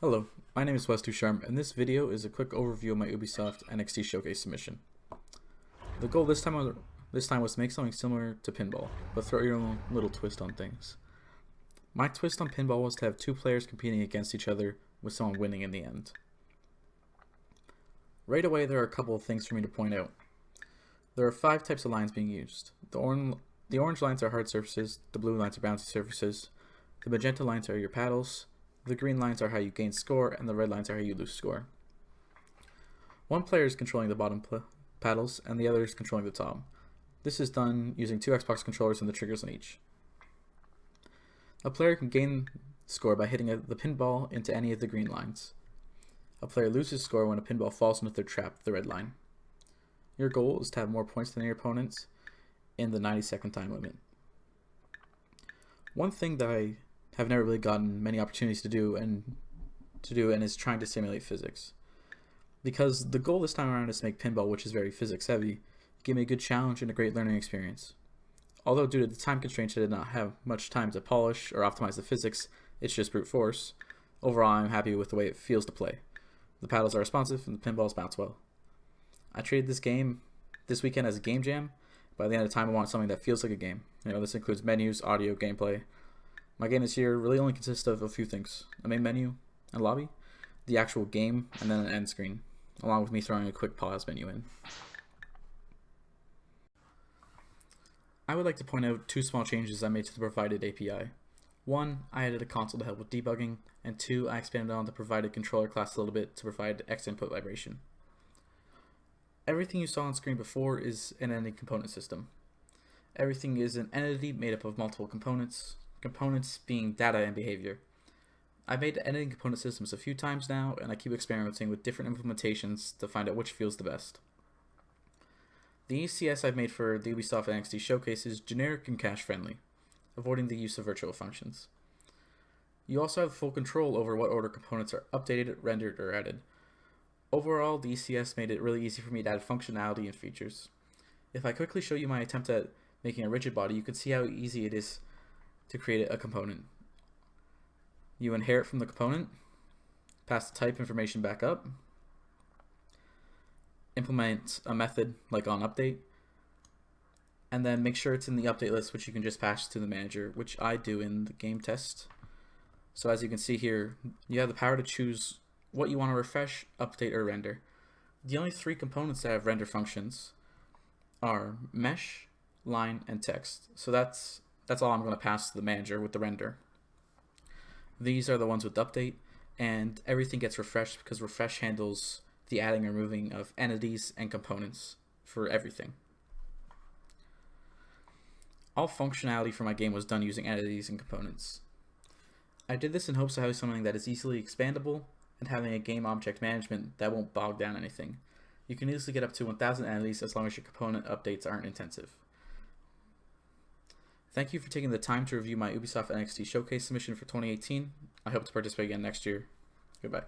Hello, my name is Wesley Ducharme, and this video is a quick overview of my Ubisoft NXT Showcase submission. The goal this time was to make something similar to pinball, but throw your own little twist on things. My twist on pinball was to have two players competing against each other, with someone winning in the end. Right away, there are a couple of things for me to point out. There are 5 types of lines being used. The orange lines are hard surfaces, the blue lines are bouncy surfaces, the magenta lines are your paddles, the green lines are how you gain score, and the red lines are how you lose score. One player is controlling the bottom paddles, and the other is controlling the top. This is done using 2 Xbox controllers and the triggers on each. A player can gain score by hitting the pinball into any of the green lines. A player loses score when a pinball falls into their trap, the red line. Your goal is to have more points than your opponents in the 90-second time limit. One thing that I have never really gotten many opportunities to do and is trying to simulate physics. Because the goal this time around is to make pinball, which is very physics heavy, give me a good challenge and a great learning experience. Although due to the time constraints I did not have much time to polish or optimize the physics, it's just brute force. Overall, I'm happy with the way it feels to play. The paddles are responsive and the pinballs bounce well. I treated this game this weekend as a game jam. By the end of the time I want something that feels like a game. This includes menus, audio, gameplay. My game this year really only consists of a few things: a main menu and lobby, the actual game, and then an end screen, along with me throwing a quick pause menu in. I would like to point out 2 small changes I made to the provided API. 1, I added a console to help with debugging, and 2, I expanded on the provided controller class a little bit to provide X input vibration. Everything you saw on screen before is an entity component system. Everything is an entity made up of multiple components being data and behavior. I've made entity component systems a few times now, and I keep experimenting with different implementations to find out which feels the best. The ECS I've made for the Ubisoft NXT Showcase is generic and cache friendly, avoiding the use of virtual functions. You also have full control over what order components are updated, rendered, or added. Overall, the ECS made it really easy for me to add functionality and features. If I quickly show you my attempt at making a rigid body, you can see how easy it is to create a component. You inherit from the component, pass the type information back up, implement a method like onUpdate, and then make sure it's in the update list, which you can just pass to the manager, which I do in the game test. So as you can see here, you have the power to choose what you want to refresh, update, or render. The only 3 components that have render functions are mesh, line, and text. So that's all I'm going to pass to the manager with the render. These are the ones with update, and everything gets refreshed because refresh handles the adding or removing of entities and components for everything. All functionality for my game was done using entities and components. I did this in hopes of having something that is easily expandable and having a game object management that won't bog down anything. You can easily get up to 1,000 entities as long as your component updates aren't intensive. Thank you for taking the time to review my Ubisoft NXT Showcase submission for 2018. I hope to participate again next year. Goodbye.